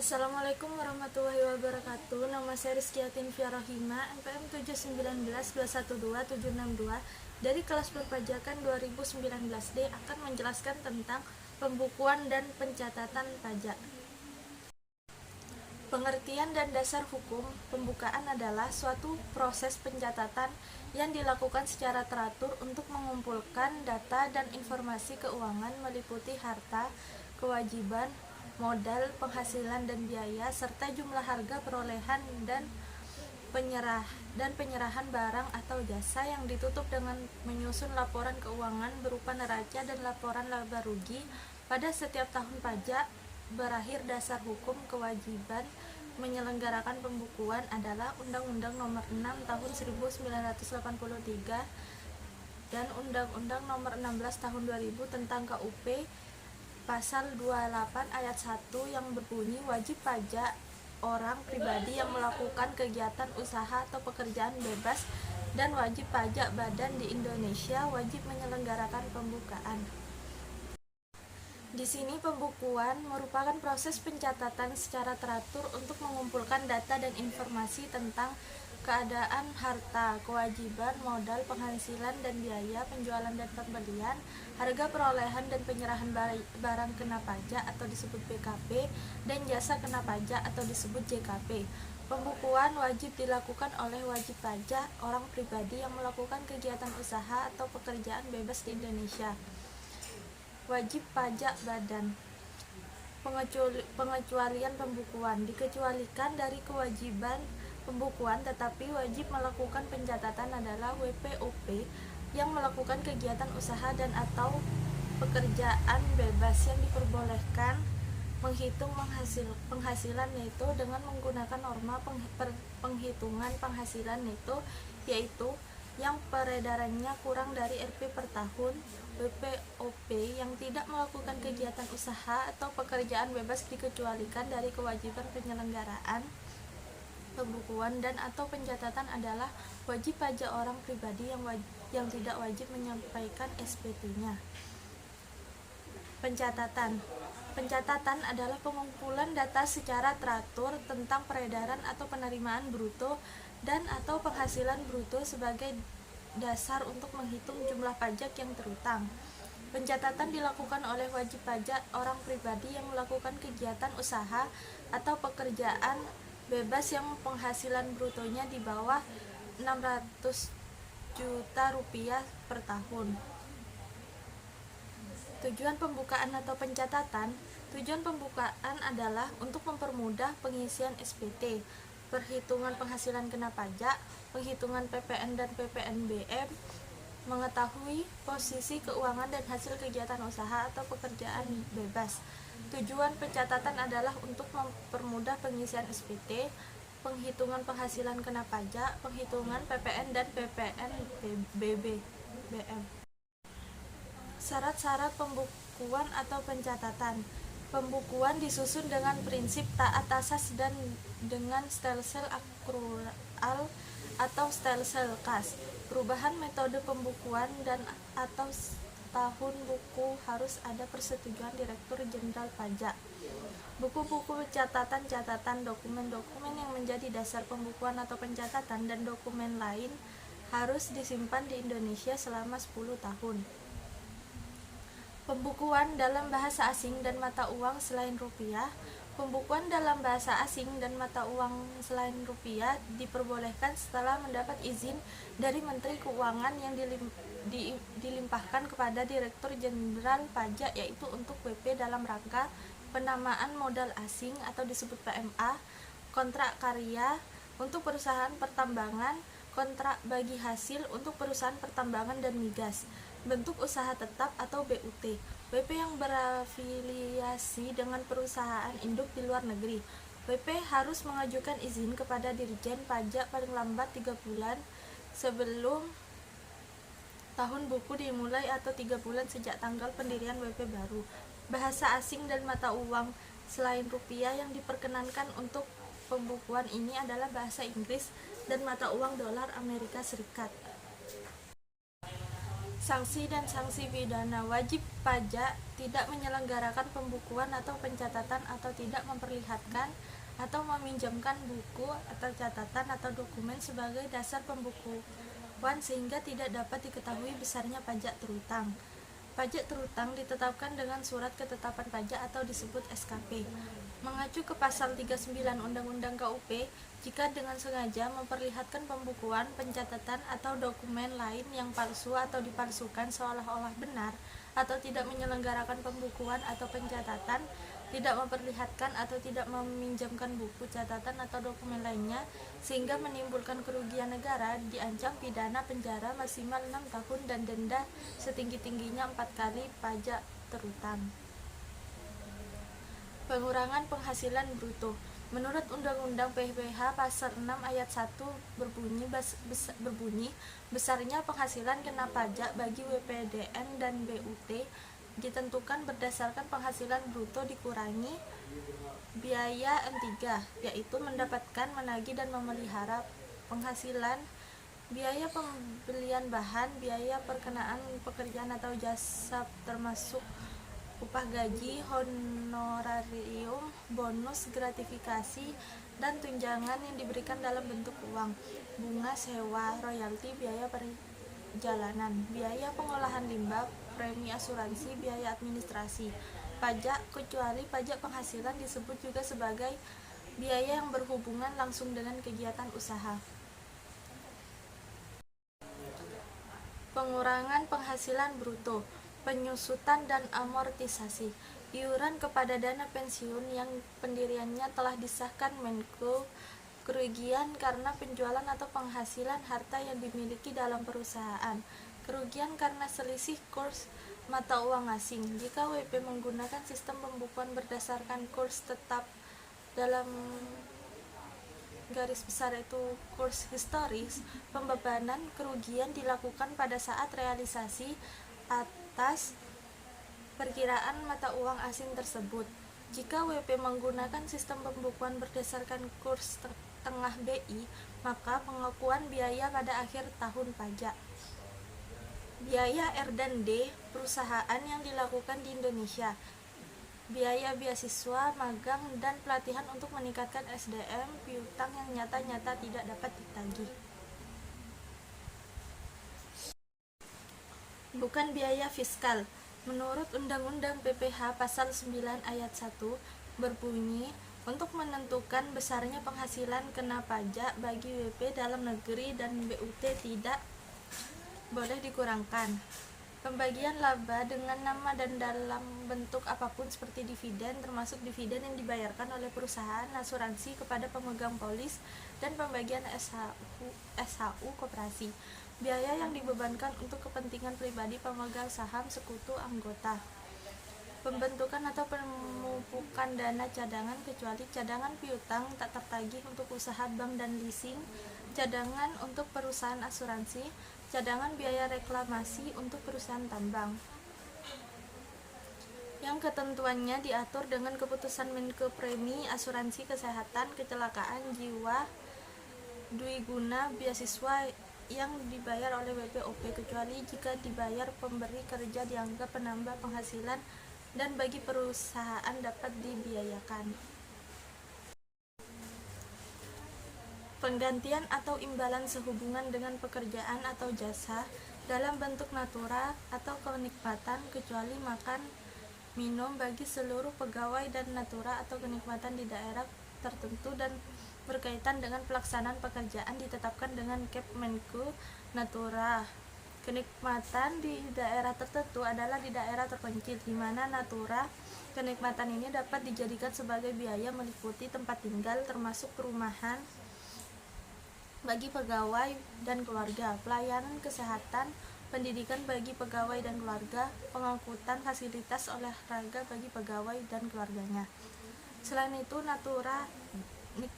Assalamualaikum warahmatullahi wabarakatuh. Nama saya Rizkyatin Fiarahima, NPM 719212762 dari kelas perpajakan 2019D akan menjelaskan tentang pembukuan dan pencatatan pajak. Pengertian dan dasar hukum pembukaan adalah suatu proses pencatatan yang dilakukan secara teratur untuk mengumpulkan data dan informasi keuangan meliputi harta, kewajiban, modal, penghasilan dan biaya, serta jumlah harga perolehan dan penyerahan barang atau jasa yang ditutup dengan menyusun laporan keuangan berupa neraca dan laporan laba rugi pada setiap tahun pajak berakhir. Dasar hukum kewajiban menyelenggarakan pembukuan adalah Undang-Undang Nomor 6 Tahun 1983 dan Undang-Undang Nomor 16 Tahun 2000 tentang KUP Pasal 28 Ayat 1 yang berbunyi wajib pajak orang pribadi yang melakukan kegiatan usaha atau pekerjaan bebas dan wajib pajak badan di Indonesia wajib menyelenggarakan pembukaan. Di sini pembukuan merupakan proses pencatatan secara teratur untuk mengumpulkan data dan informasi tentang keadaan harta, kewajiban, modal, penghasilan dan biaya, penjualan dan pembelian, harga perolehan dan penyerahan barang kena pajak atau disebut BKP, dan jasa kena pajak atau disebut JKP. Pembukuan wajib dilakukan oleh wajib pajak orang pribadi yang melakukan kegiatan usaha atau pekerjaan bebas di Indonesia. Wajib pajak badan. Pengecualian pembukuan dikecualikan dari kewajiban pembukuan, tetapi wajib melakukan pencatatan adalah WPOP yang melakukan kegiatan usaha dan atau pekerjaan bebas yang diperbolehkan menghitung penghasilan neto dengan menggunakan norma penghitungan penghasilan neto, yaitu yang peredarannya kurang dari Rp per tahun. WPOP yang tidak melakukan kegiatan usaha atau pekerjaan bebas dikecualikan dari kewajiban penyelenggaraan pembukuan dan atau pencatatan adalah wajib pajak orang pribadi yang tidak wajib menyampaikan SPT-nya. Pencatatan adalah pengumpulan data secara teratur tentang peredaran atau penerimaan bruto dan atau penghasilan bruto sebagai dasar untuk menghitung jumlah pajak yang terutang. Pencatatan dilakukan oleh wajib pajak orang pribadi yang melakukan kegiatan usaha atau pekerjaan bebas yang penghasilan brutonya di bawah 600 juta rupiah per tahun. Tujuan pembukaan atau pencatatan. Tujuan pembukaan adalah untuk mempermudah pengisian SPT, perhitungan penghasilan kena pajak, penghitungan PPN dan PPNBM, mengetahui posisi keuangan dan hasil kegiatan usaha atau pekerjaan bebas. Tujuan pencatatan adalah untuk mempermudah pengisian SPT, penghitungan penghasilan kena pajak, penghitungan PPN dan PPNBM. Syarat-syarat pembukuan atau pencatatan. Pembukuan disusun dengan prinsip taat asas dan dengan stelsel akrual atau stelsel kas. Perubahan metode pembukuan dan atau tahun buku harus ada persetujuan Direktur Jenderal Pajak. Buku-buku catatan, dokumen-dokumen yang menjadi dasar pembukuan atau pencatatan dan dokumen lain harus disimpan di Indonesia selama 10 tahun. Pembukuan dalam bahasa asing dan mata uang selain rupiah. Pembukuan dalam bahasa asing dan mata uang selain rupiah diperbolehkan setelah mendapat izin dari Menteri Keuangan yang dilimpahkan kepada Direktur Jenderal Pajak, yaitu untuk WP dalam rangka penamaan modal asing atau disebut PMA, kontrak karya untuk perusahaan pertambangan, kontrak bagi hasil untuk perusahaan pertambangan dan migas, bentuk usaha tetap atau BUT, WP yang berafiliasi dengan perusahaan induk di luar negeri. WP harus mengajukan izin kepada Dirjen Pajak paling lambat 3 bulan sebelum tahun buku dimulai atau 3 bulan sejak tanggal pendirian WP baru. Bahasa asing dan mata uang selain rupiah yang diperkenankan untuk pembukuan ini adalah bahasa Inggris dan mata uang dolar Amerika Serikat. Sanksi dan sanksi pidana. Wajib pajak tidak menyelenggarakan pembukuan atau pencatatan atau tidak memperlihatkan atau meminjamkan buku atau catatan atau dokumen sebagai dasar pembukuan sehingga tidak dapat diketahui besarnya pajak terutang. Pajak terutang ditetapkan dengan surat ketetapan pajak atau disebut SKP. Mengacu ke pasal 39 Undang-Undang KUP, jika dengan sengaja memperlihatkan pembukuan, pencatatan, atau dokumen lain yang palsu atau dipalsukan seolah-olah benar, atau tidak menyelenggarakan pembukuan atau pencatatan, tidak memperlihatkan atau tidak meminjamkan buku, catatan, atau dokumen lainnya, sehingga menimbulkan kerugian negara, diancam pidana penjara maksimal 6 tahun dan denda setinggi-tingginya 4 kali pajak terutang. Pengurangan penghasilan bruto. Menurut Undang-Undang PPh Pasal 6 Ayat 1 berbunyi, besarnya penghasilan kena pajak bagi WPDN dan BUT ditentukan berdasarkan penghasilan bruto dikurangi biaya N3, yaitu mendapatkan, menagih, dan memelihara penghasilan, biaya pembelian bahan, biaya perkenaan pekerjaan atau jasa termasuk upah gaji, honorarium, bonus, gratifikasi, dan tunjangan yang diberikan dalam bentuk uang, bunga, sewa, royalti, biaya perjalanan, biaya pengolahan limbah, premi asuransi, biaya administrasi. Pajak, kecuali pajak penghasilan, disebut juga sebagai biaya yang berhubungan langsung dengan kegiatan usaha. Pengurangan penghasilan bruto, penyusutan dan amortisasi. Iuran kepada dana pensiun yang pendiriannya telah disahkan Menko, kerugian karena penjualan atau penghasilan harta yang dimiliki dalam perusahaan, kerugian karena selisih kurs mata uang asing. Jika WP menggunakan sistem pembukuan berdasarkan kurs tetap dalam garis besar itu kurs historis, pembebanan kerugian dilakukan pada saat realisasi atas perkiraan mata uang asing tersebut. Jika WP menggunakan sistem pembukuan berdasarkan kurs tengah BI, maka pengakuan biaya pada akhir tahun pajak. Biaya R&D perusahaan yang dilakukan di Indonesia, biaya beasiswa, magang, dan pelatihan untuk meningkatkan SDM, piutang yang nyata-nyata tidak dapat ditagih. Bukan biaya fiskal. Menurut Undang-Undang PPh Pasal 9 Ayat 1 berbunyi, untuk menentukan besarnya penghasilan kena pajak bagi WP dalam negeri dan BUT tidak boleh dikurangkan. Pembagian laba dengan nama dan dalam bentuk apapun seperti dividen, termasuk dividen yang dibayarkan oleh perusahaan asuransi kepada pemegang polis, dan pembagian SHU koperasi. Biaya yang dibebankan untuk kepentingan pribadi pemegang saham, sekutu, anggota. Pembentukan atau pemupukan dana cadangan kecuali cadangan piutang tak tertagih untuk usaha bank dan leasing, cadangan untuk perusahaan asuransi, cadangan biaya reklamasi untuk perusahaan tambang. Yang ketentuannya diatur dengan keputusan Menko Premi, asuransi kesehatan, kecelakaan jiwa, dwiguna, beasiswa yang dibayar oleh WPOP, kecuali jika dibayar pemberi kerja dianggap penambah penghasilan dan bagi perusahaan dapat dibiayakan. Penggantian atau imbalan sehubungan dengan pekerjaan atau jasa dalam bentuk natura atau kenikmatan, kecuali makan minum bagi seluruh pegawai dan natura atau kenikmatan di daerah tertentu dan berkaitan dengan pelaksanaan pekerjaan ditetapkan dengan Kep Menko Natura. Kenikmatan di daerah tertentu adalah di daerah terpencil, di mana natura kenikmatan ini dapat dijadikan sebagai biaya meliputi tempat tinggal termasuk perumahan bagi pegawai dan keluarga, pelayanan kesehatan, pendidikan bagi pegawai dan keluarga, pengangkutan, fasilitas olahraga bagi pegawai dan keluarganya. Selain itu, natura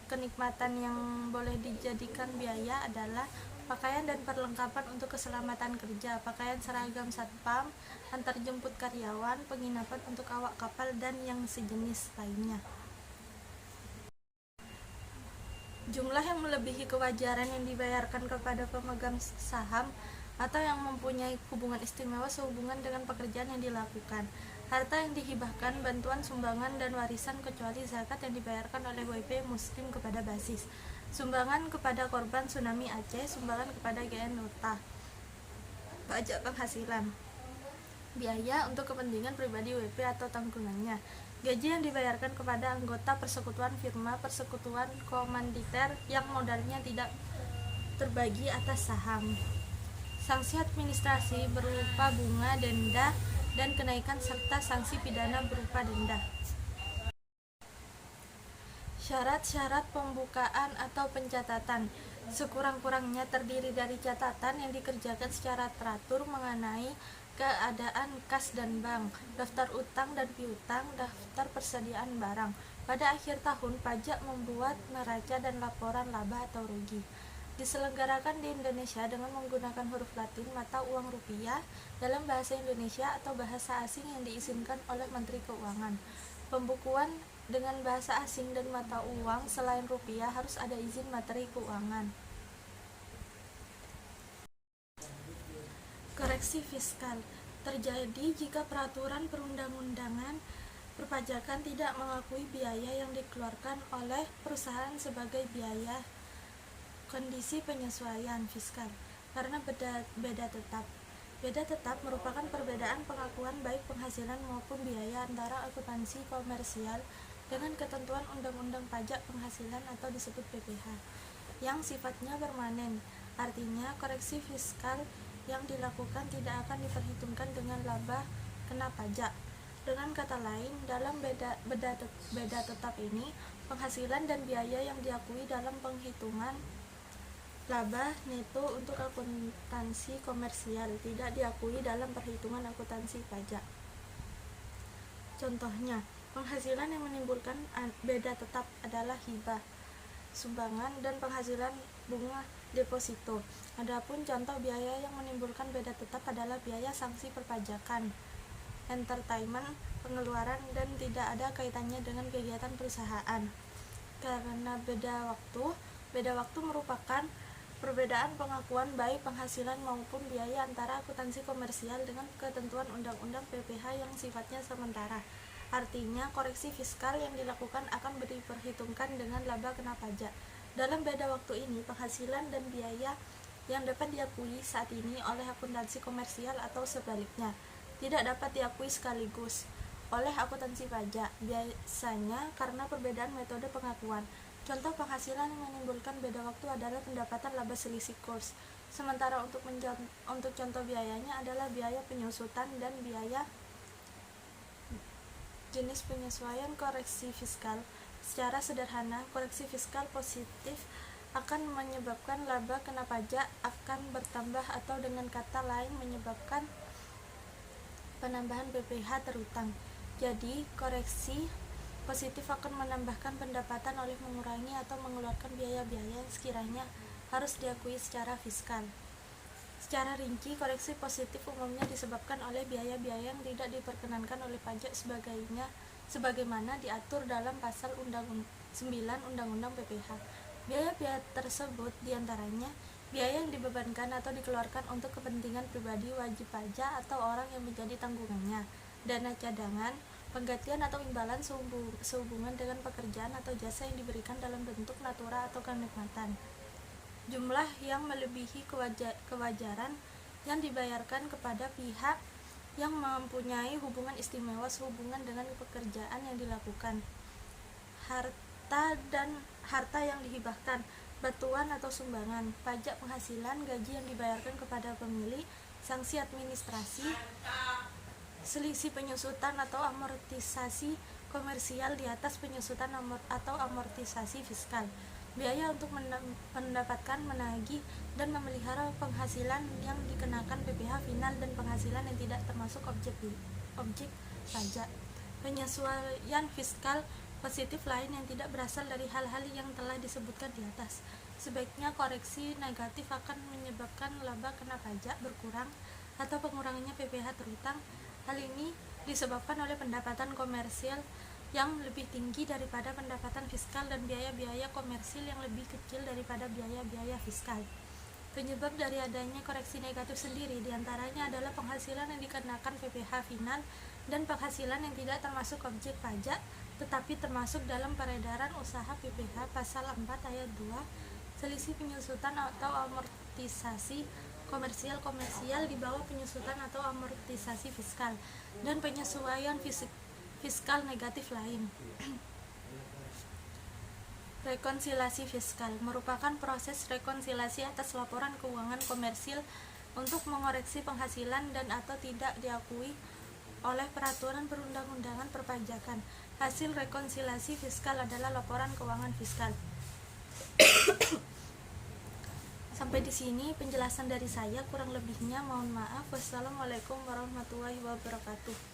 kenikmatan yang boleh dijadikan biaya adalah pakaian dan perlengkapan untuk keselamatan kerja, pakaian seragam satpam, antarjemput karyawan, penginapan untuk awak kapal, dan yang sejenis lainnya. Jumlah yang melebihi kewajaran yang dibayarkan kepada pemegang saham atau yang mempunyai hubungan istimewa sehubungan dengan pekerjaan yang dilakukan. Harta yang dihibahkan, bantuan, sumbangan, dan warisan kecuali zakat yang dibayarkan oleh WP Muslim kepada basis. Sumbangan kepada korban tsunami Aceh, sumbangan kepada GN Nota. Pajak penghasilan, biaya untuk kepentingan pribadi WP atau tanggungannya. Gaji yang dibayarkan kepada anggota persekutuan firma, persekutuan komanditer yang modalnya tidak terbagi atas saham. Sanksi administrasi berupa bunga, denda, dan kenaikan serta sanksi pidana berupa denda. Syarat-syarat pembukaan atau pencatatan sekurang-kurangnya terdiri dari catatan yang dikerjakan secara teratur mengenai keadaan kas dan bank, daftar utang dan piutang, daftar persediaan barang. Pada akhir tahun, pajak membuat neraca dan laporan laba atau rugi. Diselenggarakan di Indonesia dengan menggunakan huruf Latin mata uang rupiah dalam bahasa Indonesia atau bahasa asing yang diizinkan oleh Menteri Keuangan. Pembukuan dengan bahasa asing dan mata uang selain rupiah harus ada izin Menteri Keuangan. Koreksi fiskal terjadi jika peraturan perundang-undangan perpajakan tidak mengakui biaya yang dikeluarkan oleh perusahaan sebagai biaya kondisi penyesuaian fiskal karena beda tetap. Beda tetap merupakan perbedaan pengakuan baik penghasilan maupun biaya antara akuntansi komersial dengan ketentuan Undang-Undang Pajak Penghasilan atau disebut PPh yang sifatnya permanen. Artinya, koreksi fiskal yang dilakukan tidak akan diperhitungkan dengan laba kena pajak. Dengan kata lain, dalam beda tetap ini, penghasilan dan biaya yang diakui dalam penghitungan laba neto untuk akuntansi komersial tidak diakui dalam perhitungan akuntansi pajak. Contohnya, penghasilan yang menimbulkan beda tetap adalah hibah, sumbangan, dan penghasilan bunga deposito. Adapun contoh biaya yang menimbulkan beda tetap adalah biaya sanksi perpajakan, entertainment, pengeluaran, dan tidak ada kaitannya dengan kegiatan perusahaan. Karena beda waktu merupakan perbedaan pengakuan baik penghasilan maupun biaya antara akuntansi komersial dengan ketentuan Undang-Undang PPh yang sifatnya sementara. Artinya, koreksi fiskal yang dilakukan akan diperhitungkan dengan laba kena pajak. Dalam beda waktu ini, penghasilan dan biaya yang dapat diakui saat ini oleh akuntansi komersial atau sebaliknya tidak dapat diakui sekaligus oleh akuntansi pajak, biasanya karena perbedaan metode pengakuan. Contoh penghasilan yang menimbulkan beda waktu adalah pendapatan laba selisih kurs, sementara untuk contoh biayanya adalah biaya penyusutan dan biaya jenis penyesuaian koreksi fiskal. Secara sederhana, koreksi fiskal positif akan menyebabkan laba kena pajak akan bertambah atau dengan kata lain menyebabkan penambahan PPh terutang. Jadi, koreksi positif akan menambahkan pendapatan oleh mengurangi atau mengeluarkan biaya-biaya yang sekiranya harus diakui secara fiskal. Secara rinci, koreksi positif umumnya disebabkan oleh biaya-biaya yang tidak diperkenankan oleh pajak sebagaimana diatur dalam pasal 9 Undang-Undang PPh. Biaya-biaya tersebut diantaranya biaya yang dibebankan atau dikeluarkan untuk kepentingan pribadi wajib pajak atau orang yang menjadi tanggungannya, dana cadangan, penggantian atau imbalan sehubungan dengan pekerjaan atau jasa yang diberikan dalam bentuk natura atau kenikmatan. Jumlah yang melebihi kewajaran yang dibayarkan kepada pihak yang mempunyai hubungan istimewa sehubungan dengan pekerjaan yang dilakukan. Harta yang dihibahkan, bantuan atau sumbangan, pajak penghasilan, gaji yang dibayarkan kepada pemilik, sanksi administrasi, selisih penyusutan atau amortisasi komersial di atas penyusutan atau amortisasi fiskal, biaya untuk mendapatkan, menagih, dan memelihara penghasilan yang dikenakan PPh final dan penghasilan yang tidak termasuk objek pajak. Penyesuaian fiskal positif lain yang tidak berasal dari hal-hal yang telah disebutkan di atas. Sebaiknya koreksi negatif akan menyebabkan laba kena pajak berkurang atau pengurangannya PPh terutang. Hal ini disebabkan oleh pendapatan komersil yang lebih tinggi daripada pendapatan fiskal dan biaya-biaya komersil yang lebih kecil daripada biaya-biaya fiskal. Penyebab dari adanya koreksi negatif sendiri diantaranya adalah penghasilan yang dikenakan PPh final dan penghasilan yang tidak termasuk objek pajak tetapi termasuk dalam peredaran usaha PPh pasal 4 ayat 2, selisih penyusutan atau amortisasi komersial di bawah penyusutan atau amortisasi fiskal, dan penyesuaian fiskal negatif lain. Rekonsiliasi fiskal merupakan proses rekonsiliasi atas laporan keuangan komersil untuk mengoreksi penghasilan dan atau tidak diakui oleh peraturan perundang-undangan perpajakan. Hasil rekonsiliasi fiskal adalah laporan keuangan fiskal. Sampai di sini penjelasan dari saya, kurang lebihnya mohon maaf. Wassalamualaikum warahmatullahi wabarakatuh.